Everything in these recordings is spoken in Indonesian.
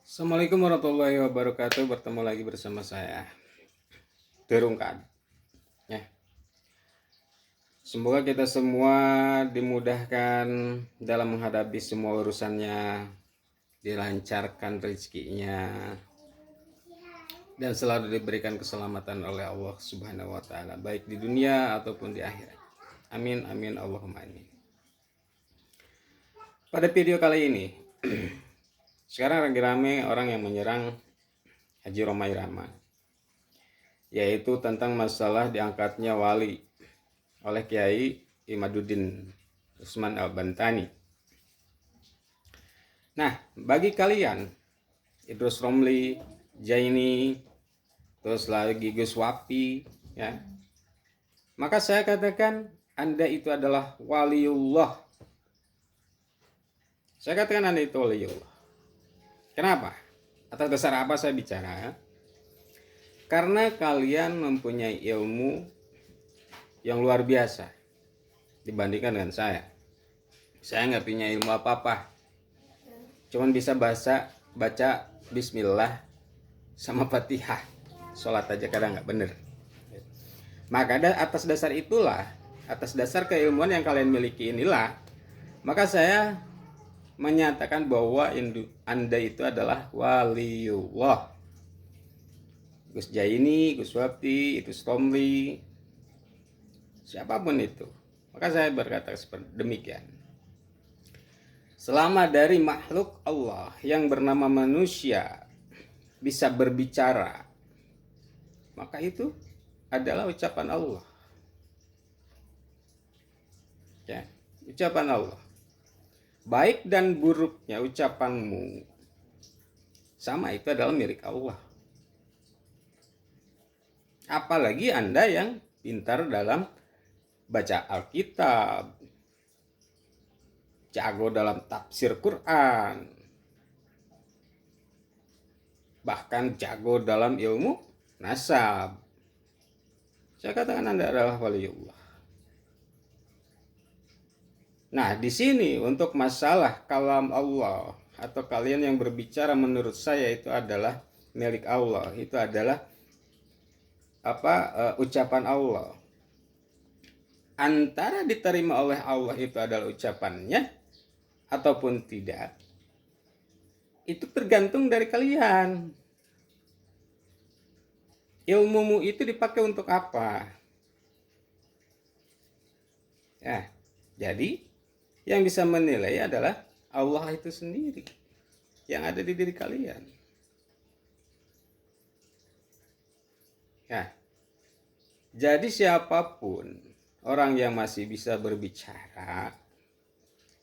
Assalamualaikum warahmatullahi wabarakatuh. Bertemu lagi bersama saya Terungkad. Ya, semoga kita semua dimudahkan dalam menghadapi semua urusannya, dilancarkan rezekinya, dan selalu diberikan keselamatan oleh Allah Subhanahu wa taala, baik di dunia ataupun di akhirat. Amin amin Allahumma amin. Pada video kali ini sekarang lagi rame orang yang menyerang Haji Rhoma Irama, yaitu tentang masalah diangkatnya wali oleh Kiai Imaduddin Usman Al-Bantani. Nah, bagi kalian Idrus Romli, Jaini, terus lagi Gus Wapi, ya, maka saya katakan Anda itu adalah waliullah. Saya katakan Anda itu waliullah. Kenapa? Atas dasar apa saya bicara? Karena kalian mempunyai ilmu yang luar biasa dibandingkan dengan saya. Saya nggak punya ilmu apa-apa, cuman bisa baca Bismillah sama Fatihah. Sholat aja kadang nggak bener. Maka atas dasar itulah, atas dasar keilmuan yang kalian miliki inilah, maka saya menyatakan bahwa Anda itu adalah waliullah. Gus Jaini, Gus Wapi, Idrus Romli, siapapun itu. Maka saya berkata seperti demikian. Selama dari makhluk Allah yang bernama manusia bisa berbicara, maka itu adalah ucapan Allah. Ya, ucapan Allah. Baik dan buruknya ucapanmu sama, itu adalah milik Allah. Apalagi Anda yang pintar dalam baca Alkitab, jago dalam tafsir Quran, bahkan jago dalam ilmu nasab. Saya katakan Anda adalah waliullah. Nah, di sini untuk masalah kalam Allah atau kalian yang berbicara, menurut saya itu adalah milik Allah, itu adalah ucapan Allah. Antara diterima oleh Allah itu adalah ucapannya ataupun tidak, itu tergantung dari kalian. Ilmumu itu dipakai untuk apa? Ya, jadi yang bisa menilai adalah Allah itu sendiri yang ada di diri kalian. Ya, jadi siapapun orang yang masih bisa berbicara,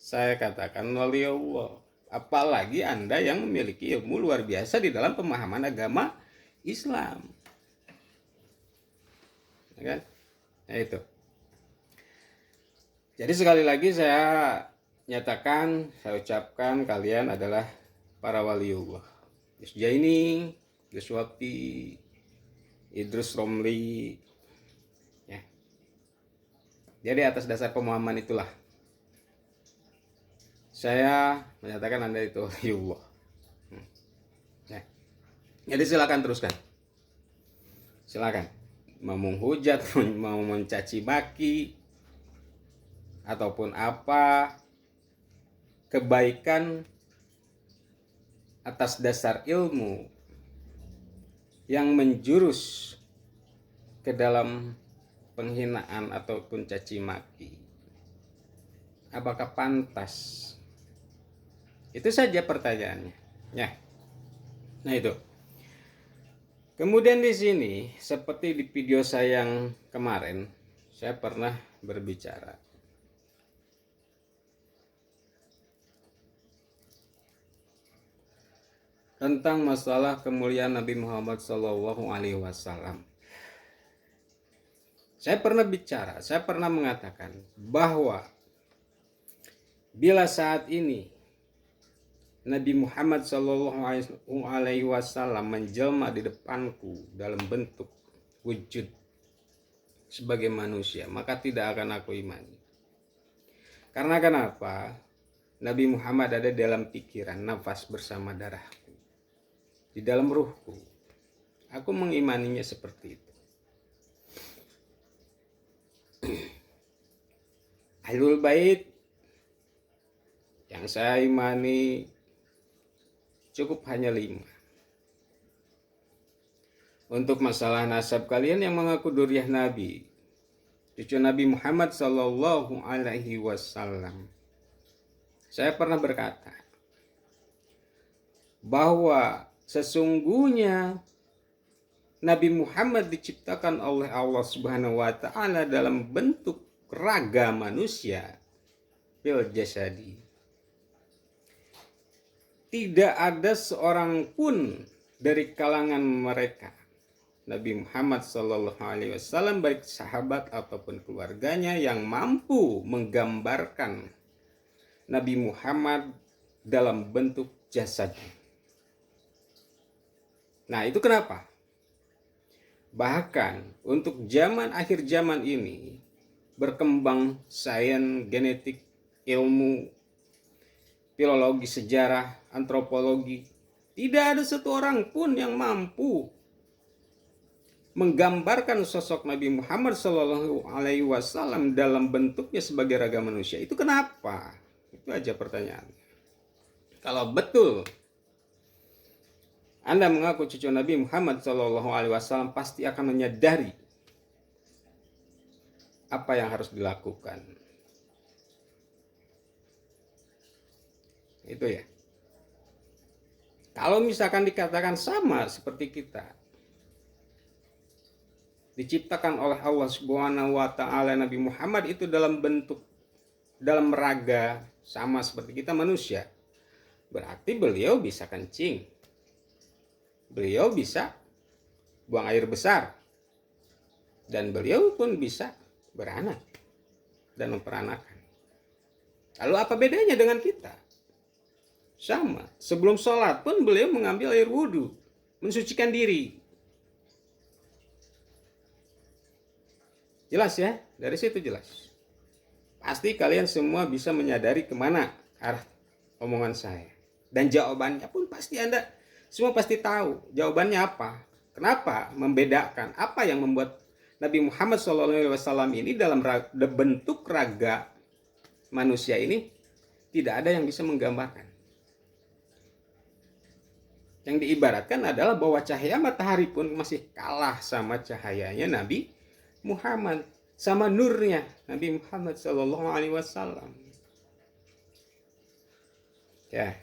saya katakan wali Allah. Apalagi Anda yang memiliki ilmu luar biasa di dalam pemahaman agama Islam. Ya kan? Nah, itu. Jadi sekali lagi saya nyatakan, saya ucapkan kalian adalah para waliullah. Gus Jaini, Gus Wapi, Idrus Romli. Ya. Jadi atas dasar pemahaman itulah saya menyatakan Anda itu waliullah. Ya. Jadi silakan teruskan. Silakan. Mau menghujat, mau mencaci maki, ataupun apa, kebaikan atas dasar ilmu yang menjurus ke dalam penghinaan ataupun caci maki, apakah pantas? Itu saja pertanyaannya. Ya. Nah, itu. Kemudian di sini, seperti di video saya yang kemarin, saya pernah berbicara tentang masalah kemuliaan Nabi Muhammad SAW. Saya pernah mengatakan bahwa bila saat ini Nabi Muhammad SAW menjelma di depanku dalam bentuk wujud sebagai manusia, maka tidak akan aku imani. Karena kenapa? Nabi Muhammad ada dalam pikiran, nafas bersama darahku. di dalam ruhku. Aku mengimaninya seperti itu. Ahlul Bait yang saya imani cukup hanya 5. Untuk masalah nasab, kalian yang mengaku dzurriyyah Nabi, cucu Nabi Muhammad Sallallahu Alaihi Wasallam, saya pernah berkata bahwa sesungguhnya Nabi Muhammad diciptakan oleh Allah Subhanahu wa taala dalam bentuk raga manusia, fil jasadi. Tidak ada seorang pun dari kalangan mereka, Nabi Muhammad Sallallahu Alaihi Wasallam, baik sahabat ataupun keluarganya, yang mampu menggambarkan Nabi Muhammad dalam bentuk jasad. Nah, itu kenapa? Bahkan untuk akhir zaman ini, berkembang sains, genetik, ilmu, filologi, sejarah, antropologi, tidak ada satu orang pun yang mampu menggambarkan sosok Nabi Muhammad Sallallahu Alaihi Wasallam dalam bentuknya sebagai raga manusia. Itu kenapa? Itu aja pertanyaannya. Kalau betul Anda mengaku cucu Nabi Muhammad Sallallahu Alaihi Wasallam, pasti akan menyadari apa yang harus dilakukan. Itu ya. Kalau misalkan dikatakan sama seperti kita, diciptakan oleh Allah Subhanahu wa taala, Nabi Muhammad itu dalam raga sama seperti kita manusia, berarti beliau bisa kencing, beliau bisa buang air besar, dan beliau pun bisa beranak dan memperanakan. Lalu apa bedanya dengan kita? Sama, sebelum sholat pun beliau mengambil air wudhu, mensucikan diri. Jelas ya, dari situ jelas. Pasti kalian semua bisa menyadari kemana arah omongan saya. Dan jawabannya pun pasti Anda semua pasti tahu jawabannya apa. Kenapa membedakan? Apa yang membuat Nabi Muhammad SAW ini dalam bentuk raga manusia ini tidak ada yang bisa menggambarkan. Yang diibaratkan adalah bahwa cahaya matahari pun masih kalah sama cahayanya Nabi Muhammad, sama nurnya Nabi Muhammad SAW. Ya.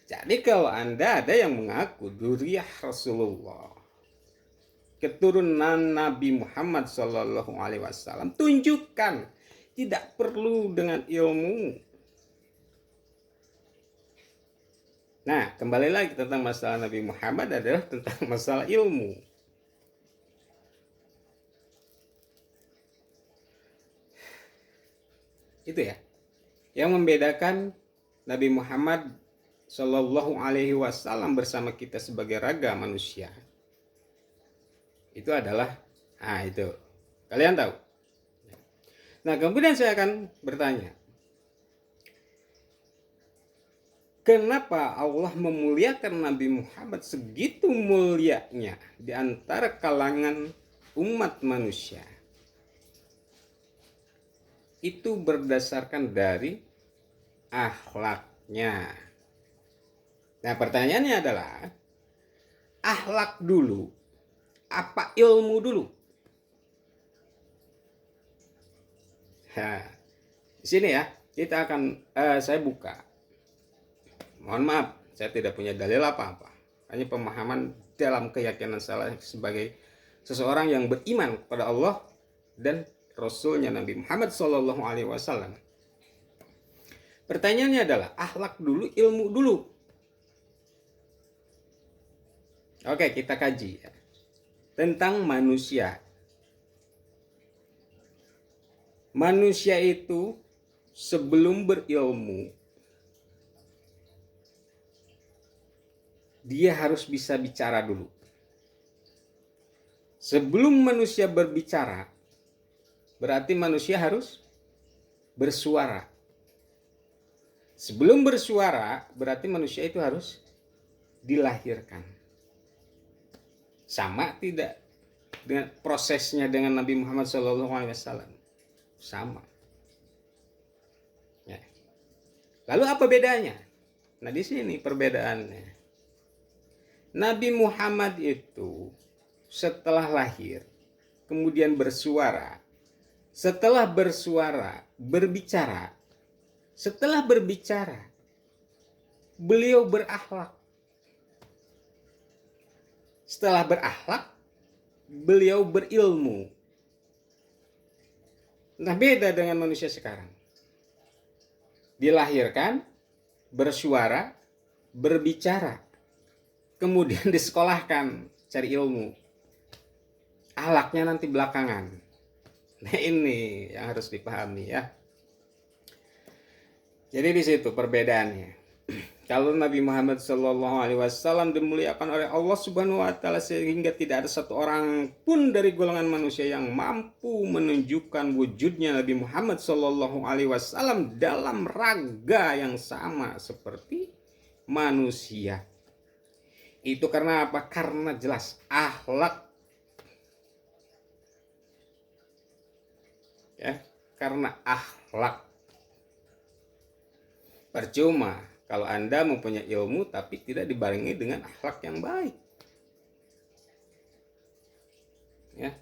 Jadi kalau Anda ada yang mengaku dzurriyyah Rasulullah, keturunan Nabi Muhammad SAW, tunjukkan, tidak perlu dengan ilmu. Nah, kembali lagi tentang masalah Nabi Muhammad adalah tentang masalah ilmu. Itu ya, yang membedakan Nabi Muhammad Shallallahu Alaihi Wasallam bersama kita sebagai raga manusia. Itu adalah, itu kalian tahu. Nah, kemudian saya akan bertanya, kenapa Allah memuliakan Nabi Muhammad segitu mulianya di antara kalangan umat manusia? Itu berdasarkan dari akhlaknya. Nah, pertanyaannya adalah, akhlak dulu apa ilmu dulu? Nah, di sini ya kita akan saya buka. Mohon maaf, saya tidak punya dalil apa-apa. Hanya pemahaman dalam keyakinan saya sebagai seseorang yang beriman kepada Allah dan Rasulnya Nabi Muhammad SAW. Pertanyaannya adalah, akhlak dulu, ilmu dulu? Oke, kita kaji ya. Tentang manusia. Manusia itu sebelum berilmu, dia harus bisa bicara dulu. Sebelum manusia berbicara, berarti manusia harus bersuara. Sebelum bersuara, berarti manusia itu harus dilahirkan. Sama tidak dengan prosesnya dengan Nabi Muhammad SAW? Sama. Ya. Lalu apa bedanya? Nah, di sini perbedaannya. Nabi Muhammad itu setelah lahir, kemudian bersuara. Setelah bersuara, berbicara. Setelah berbicara, beliau berakhlak. Setelah berakhlak, beliau berilmu. Nah, beda dengan manusia sekarang. Dilahirkan, bersuara, berbicara, kemudian disekolahkan cari ilmu. Akhlaknya nanti belakangan. Nah, ini yang harus dipahami ya. Jadi di situ perbedaannya. Kalau Nabi Muhammad SAW dimuliakan oleh Allah Subhanahu Wa Taala sehingga tidak ada satu orang pun dari golongan manusia yang mampu menunjukkan wujudnya Nabi Muhammad SAW dalam raga yang sama seperti manusia. Itu karena apa? Karena jelas akhlak. Ya, karena akhlak. Percuma kalau Anda mempunyai ilmu tapi tidak dibarengi dengan akhlak yang baik. Ya.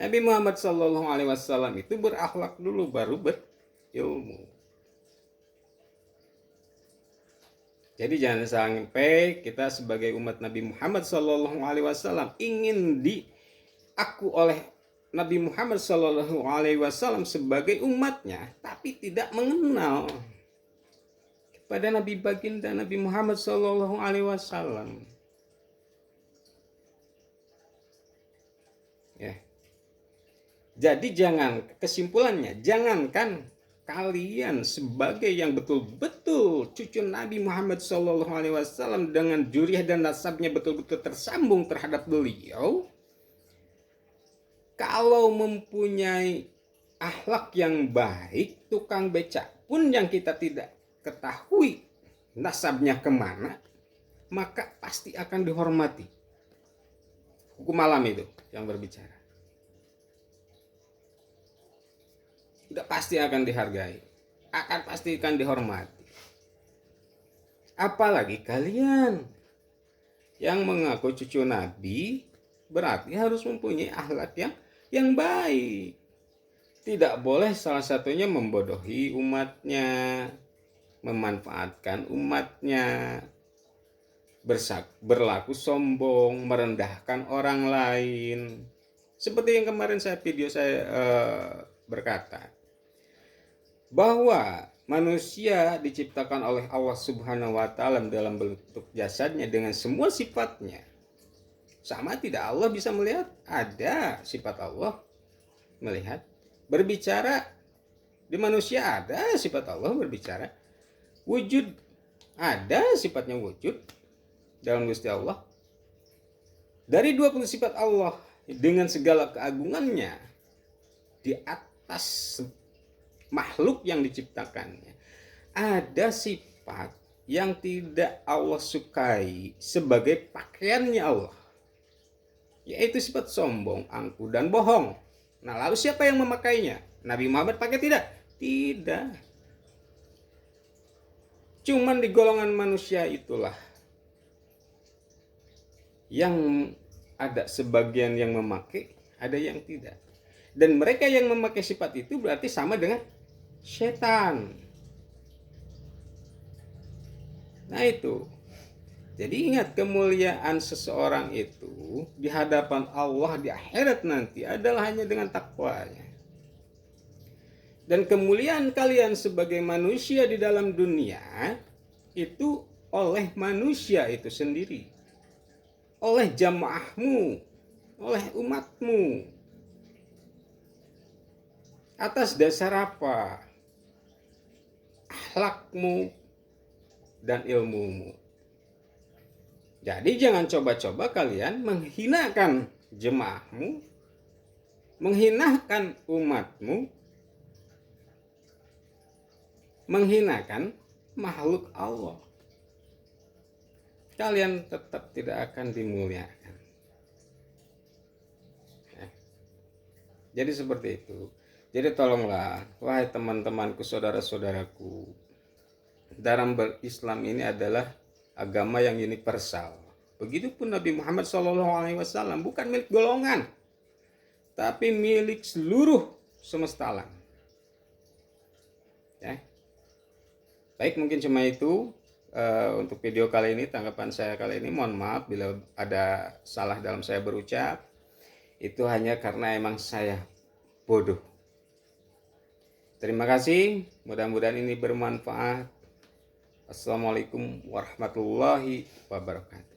Nabi Muhammad SAW itu berakhlak dulu baru berilmu. Jadi jangan sampai kita sebagai umat Nabi Muhammad SAW ingin diaku oleh Nabi Muhammad SAW sebagai umatnya, tapi tidak mengenal kepada Nabi baginda Nabi Muhammad SAW. Ya. Jadi kesimpulannya, jangankan kalian sebagai yang betul-betul cucu Nabi Muhammad SAW dengan juriah dan nasabnya betul-betul tersambung terhadap beliau, kalau mempunyai akhlak yang baik, tukang becak pun yang kita tidak ketahui nasabnya kemana, maka pasti akan dihormati. Hukum alam itu yang berbicara. Sudah pasti akan dihargai, akan pasti akan dihormati. Apalagi kalian yang mengaku cucu Nabi, berarti harus mempunyai akhlak yang baik. Tidak boleh salah satunya membodohi umatnya, memanfaatkan umatnya, berlaku sombong, merendahkan orang lain. Seperti yang kemarin video saya berkata, bahwa manusia diciptakan oleh Allah Subhanahu Wa Taala dalam bentuk jasadnya dengan semua sifatnya. Sama tidak Allah bisa melihat? Ada sifat Allah melihat. Berbicara di manusia ada sifat Allah berbicara. Wujud ada sifatnya wujud dalam Gusti Allah. Dari 20 sifat Allah dengan segala keagungannya di atas makhluk yang diciptakannya, ada sifat yang tidak Allah sukai sebagai pakaiannya Allah, yaitu sifat sombong, angkuh, dan bohong. Nah, lalu siapa yang memakainya? Nabi Muhammad pakai tidak? Tidak. Cuman di golongan manusia itulah yang ada sebagian yang memakai, ada yang tidak. Dan mereka yang memakai sifat itu berarti sama dengan setan. Nah itu. Jadi ingat, kemuliaan seseorang itu di hadapan Allah di akhirat nanti adalah hanya dengan takwanya. Dan kemuliaan kalian sebagai manusia di dalam dunia itu oleh manusia itu sendiri. Oleh jamaahmu, oleh umatmu. Atas dasar apa? Akhlakmu dan ilmumu. Jadi jangan coba-coba kalian menghinakan jemaahmu, menghinakan umatmu, menghinakan makhluk Allah. kalian tetap tidak akan dimuliakan. Ya. Jadi seperti itu. Jadi tolonglah, wahai teman-temanku, saudara-saudaraku, dalam berislam ini adalah agama yang universal. Begitupun Nabi Muhammad SAW bukan milik golongan, tapi milik seluruh semesta alam. Ya. Baik, mungkin cuma itu untuk video kali ini, tanggapan saya kali ini. Mohon maaf bila ada salah dalam saya berucap. Itu hanya karena emang saya bodoh. Terima kasih, mudah-mudahan ini bermanfaat. Assalamualaikum warahmatullahi wabarakatuh.